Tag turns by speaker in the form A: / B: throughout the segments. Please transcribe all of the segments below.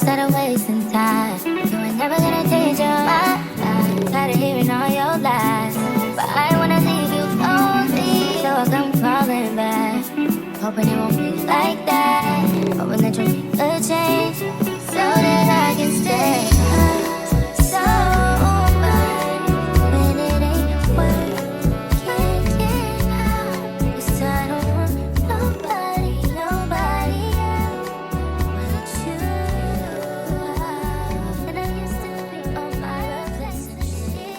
A: instead of wasting time. You ain't never gonna change your mind. I'm tired of hearing all your lies, but I wanna leave you lonely, so I come crawling back, hoping it won't be like that, hoping that you'll make a change, so that I can stay. So bad when it ain't worth. Can't get out, 'cause I don't want nobody else but you. And I used to be on my replacement shit.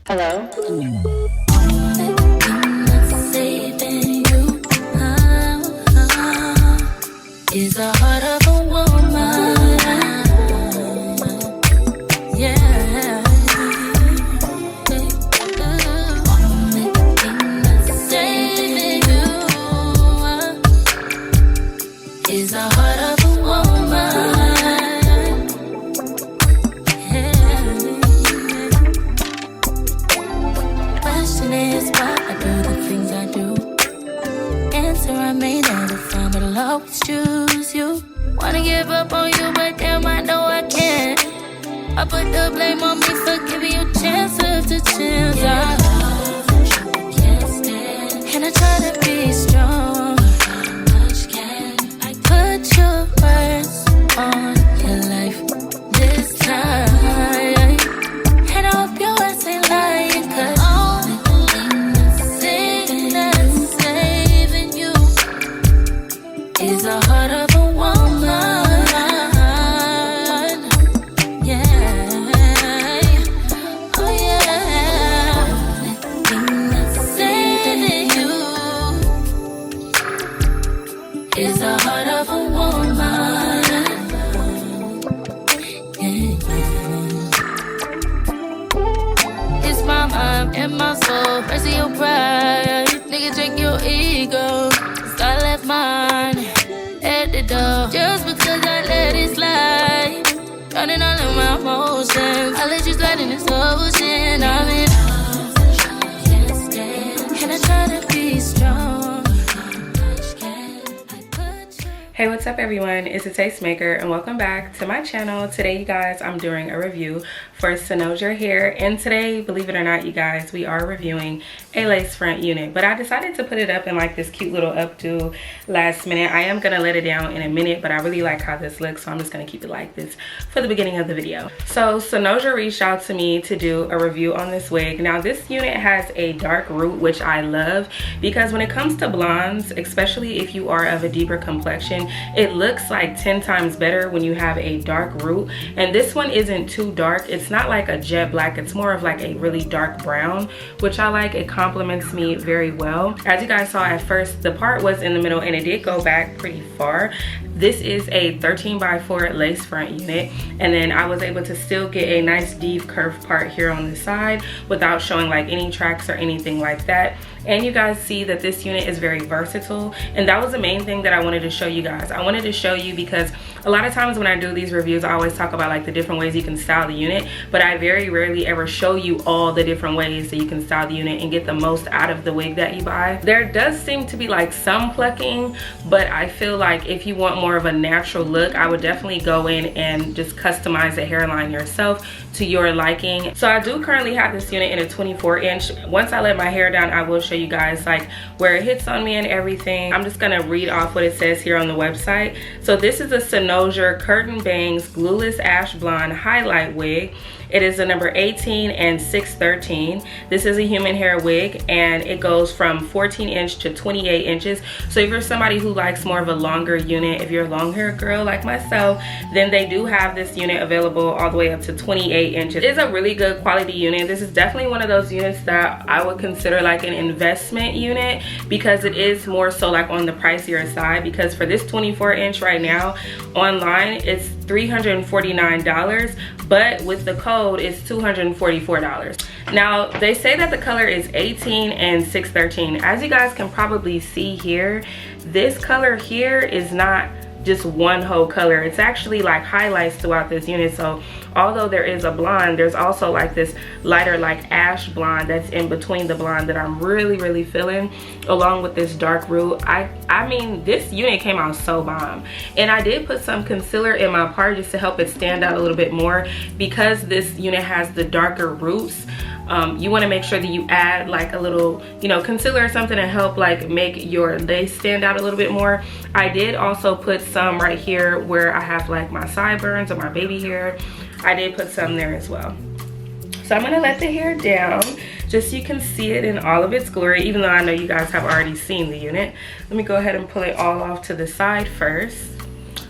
B: Hello?
A: Is the heart of a woman, yeah. Saving you is the heart of a woman, yeah. Question is why I do the things I do. Answer I may never find, but I'll always choose you. Wanna give up on you, but damn, I know I can't. I put the blame on me for giving you chance after chance. And I try to be strong. How much can I put you first on your life this time. And I hope your ass ain't lying, 'cause only thing that's saving you is the heart of a woman. Is the heart of a woman. It's my mind and my soul, pressing your pride. Nigga, check your ego, 'cause I left mine at the door. Just because I let it slide, drowning all of my emotions. I let you slide in this ocean. I'm in love, and I try to be strong.
B: Hey, what's up everyone? It's a Tastemaker and welcome back to my channel. Today, you guys, I'm doing a review for Cynosure hair, and today, believe it or not, you guys, we are reviewing a lace front unit, but I decided to put it up in like this cute little updo last minute. I am gonna let it down in a minute, but I really like how this looks, so I'm just gonna keep it like this for the beginning of the video. So Cynosure reached out to me to do a review on this wig. Now this unit has a dark root, which I love, because when it comes to blondes, especially if you are of a deeper complexion, it looks like 10 times better when you have a dark root. And this one isn't too dark. It's not like a jet black, it's more of like a really dark brown, which I like. It complements me very well. As you guys saw at first, the part was in the middle and it did go back pretty far. This is a 13x4 lace front unit, and then I was able to still get a nice deep curved part here on the side without showing like any tracks or anything like that. And you guys see that this unit is very versatile, and that was the main thing that I wanted to show you guys. I wanted to show you because a lot of times when I do these reviews, I always talk about like the different ways you can style the unit, but I very rarely ever show you all the different ways that you can style the unit and get the most out of the wig that you buy. There does seem to be like some plucking, but I feel like if you want more of a natural look, I would definitely go in and just customize the hairline yourself to your liking. So I do currently have this unit in a 24-inch. Once I let my hair down, I will show you guys like where it hits on me and everything. I'm just gonna read off what it says here on the website. So this is a Cynosure Curtain Bangs Glueless Ash Blonde Highlight Wig. It is a number 18 and 613. This is a human hair wig, and it goes from 14-inch to 28 inches. So if you're somebody who likes more of a longer unit, if you're a long hair girl like myself, then they do have this unit available all the way up to 28 inches. It is a really good quality unit. This is definitely one of those units that I would consider like an investment unit, because it is more so like on the pricier side, because for this 24-inch right now online it's $349, but with the code it's $244. Now they say that the color is 18 and 613. As you guys can probably see here, this color here is not just one whole color. It's actually like highlights throughout this unit. So although there is a blonde, there's also like this lighter like ash blonde that's in between the blonde that I'm really feeling, along with this dark root. I mean, this unit came out so bomb. And I did put some concealer in my part just to help it stand out a little bit more, because this unit has the darker roots. You want to make sure that you add like a little, you know, concealer or something to help like make your lace stand out a little bit more. I did also put some right here where I have like my sideburns or my baby hair. I did put some there as well. So I'm gonna let the hair down just so you can see it in all of its glory, even though I know you guys have already seen the unit. Let me go ahead and pull it all off to the side first.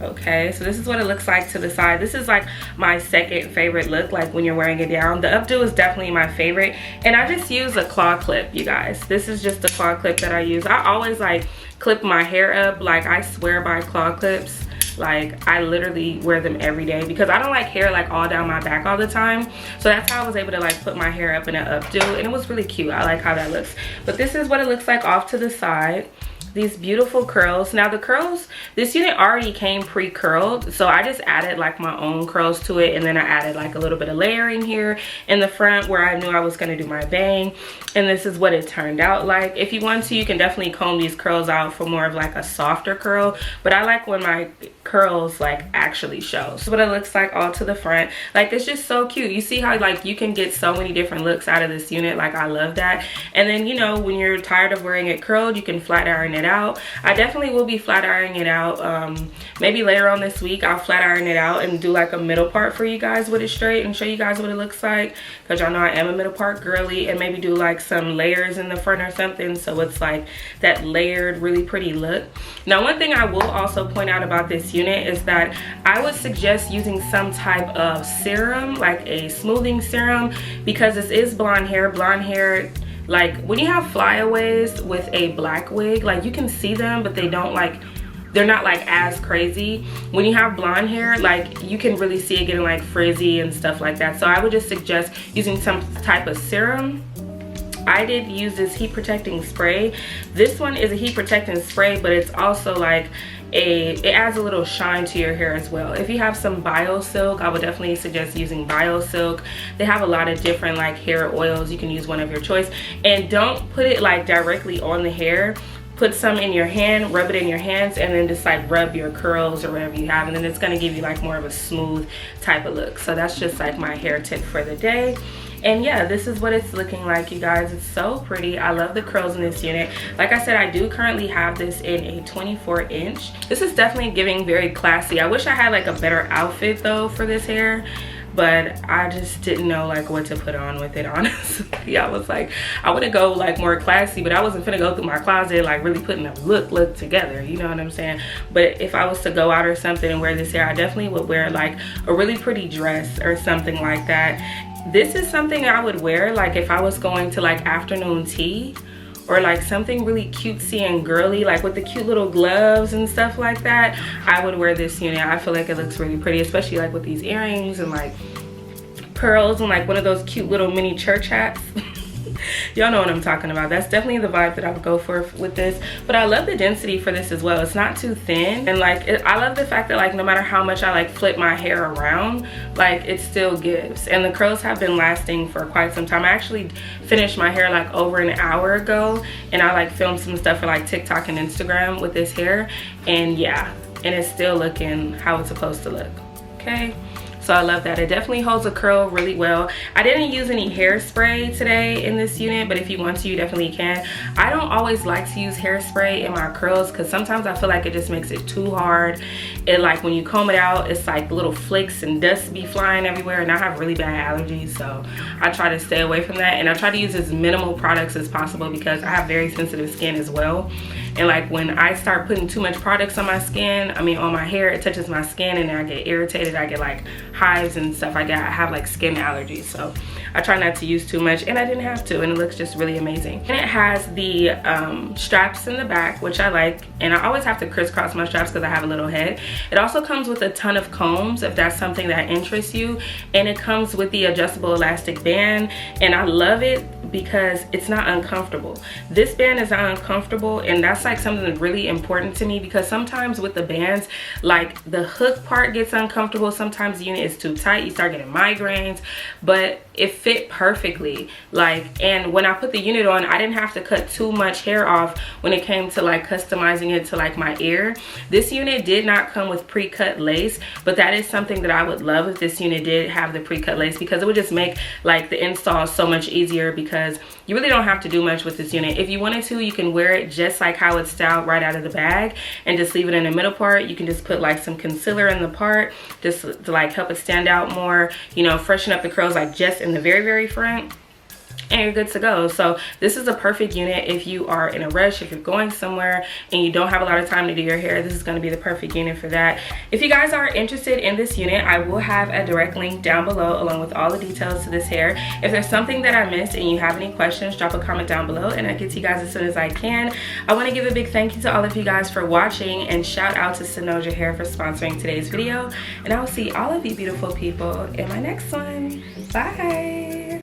B: Okay, so this is what it looks like to the side. This is like my second favorite look, like when you're wearing it down. The updo is definitely my favorite, and I just use a claw clip, you guys. This is just a claw clip that I use. I always like clip my hair up. Like, I swear by claw clips. Like, I literally wear them every day because I don't like hair like all down my back all the time. So that's how I was able to like put my hair up in an updo, and it was really cute. I like how that looks. But this is what it looks like off to the side. These beautiful curls. Now the curls, this unit already came pre-curled, so I just added like my own curls to it, and then I added like a little bit of layering here in the front where I knew I was going to do my bang, and this is what it turned out like. If you want to, you can definitely comb these curls out for more of like a softer curl, but I like when my curls like actually show. So what it looks like all to the front. Like, it's just so cute. You see how like you can get so many different looks out of this unit. Like, I love that. And then, you know, when you're tired of wearing it curled, you can flat iron it it out. I definitely will be flat ironing it out. Maybe later on this week I'll flat iron it out and do like a middle part for you guys with it straight and show you guys what it looks like, because y'all know I am a middle part girly, and maybe do like some layers in the front or something so it's like that layered really pretty look. Now one thing I will also point out about this unit is that I would suggest using some type of serum, like a smoothing serum, because this is blonde hair. Blonde hair, like when you have flyaways with a black wig, like you can see them but they don't like, they're not like as crazy. When you have blonde hair, like you can really see it getting like frizzy and stuff like that. So I would just suggest using some type of serum. I did use this heat protecting spray. This one is a heat protecting spray, but it's also like it adds a little shine to your hair as well. If you have some BioSilk, I would definitely suggest using BioSilk. They have a lot of different like hair oils. You can use one of your choice, and don't put it like directly on the hair. Put some in your hand, rub it in your hands, and then just like rub your curls or whatever you have, and then it's going to give you like more of a smooth type of look. So that's just like my hair tip for the day. And yeah, this is what it's looking like, you guys. It's so pretty. I love the curls in this unit. Like I said, I do currently have this in a 24-inch. This is definitely giving very classy. I wish I had like a better outfit though for this hair, but I just didn't know like what to put on with it, honestly. I was like, I want to go like more classy, but I wasn't finna go through my closet like really putting a look together, you know what I'm saying? But if I was to go out or something and wear this hair, I definitely would wear like a really pretty dress or something like that. This is something I would wear like if I was going to like afternoon tea, or like something really cutesy and girly, like with the cute little gloves and stuff like that. I would wear this unit. I feel like it looks really pretty, especially like with these earrings and like pearls and like one of those cute little mini church hats. Y'all know what I'm talking about. That's definitely the vibe that I would go for with this. But I love the density for this as well. It's not too thin, and like I love the fact that like no matter how much I like flip my hair around, like it still gives. And the curls have been lasting for quite some time. I actually finished my hair like over an hour ago, and I like filmed some stuff for like TikTok and Instagram with this hair, and yeah, and it's still looking how it's supposed to look. Okay, so I love that. It definitely holds a curl really well. I didn't use any hairspray today in this unit, but if you want to, you definitely can. I don't always like to use hairspray in my curls because sometimes I feel like it just makes it too hard. It like when you comb it out, it's like little flakes and dust be flying everywhere, and I have really bad allergies, so I try to stay away from that. And I try to use as minimal products as possible because I have very sensitive skin as well. And like when I start putting too much products on my skin, I mean on my hair, it touches my skin and then I get irritated. I get like hives and stuff. I have like skin allergies, so I try not to use too much, and I didn't have to, and it looks just really amazing. And it has the straps in the back, which I like, and I always have to crisscross my straps because I have a little head. It also comes with a ton of combs if that's something that interests you, and it comes with the adjustable elastic band, and I love it because it's not uncomfortable. This band is not uncomfortable, and that's like something that's really important to me because sometimes with the bands, like the hook part gets uncomfortable. Sometimes the unit is too tight, you start getting migraines, but it fit perfectly. Like, and when I put the unit on, I didn't have to cut too much hair off when it came to like customizing it to like my ear. This unit did not come with pre-cut lace, but that is something that I would love if this unit did have the pre-cut lace, because it would just make like the install so much easier, because you really don't have to do much with this unit. If you wanted to, you can wear it just like how it's styled right out of the bag and just leave it in the middle part. You can just put like some concealer in the part just to like help it stand out more, you know, freshen up the curls like just in the very front, and you're good to go. So this is a perfect unit if you are in a rush, if you're going somewhere and you don't have a lot of time to do your hair. This is going to be the perfect unit for that. If you guys are interested in this unit, I will have a direct link down below along with all the details to this hair. If there's something that I missed and you have any questions, drop a comment down below and I'll get to you guys as soon as I can. I want to give a big thank you to all of you guys for watching, and shout out to Cynosure Hair for sponsoring today's video, and I will see all of you beautiful people in my next one. Bye.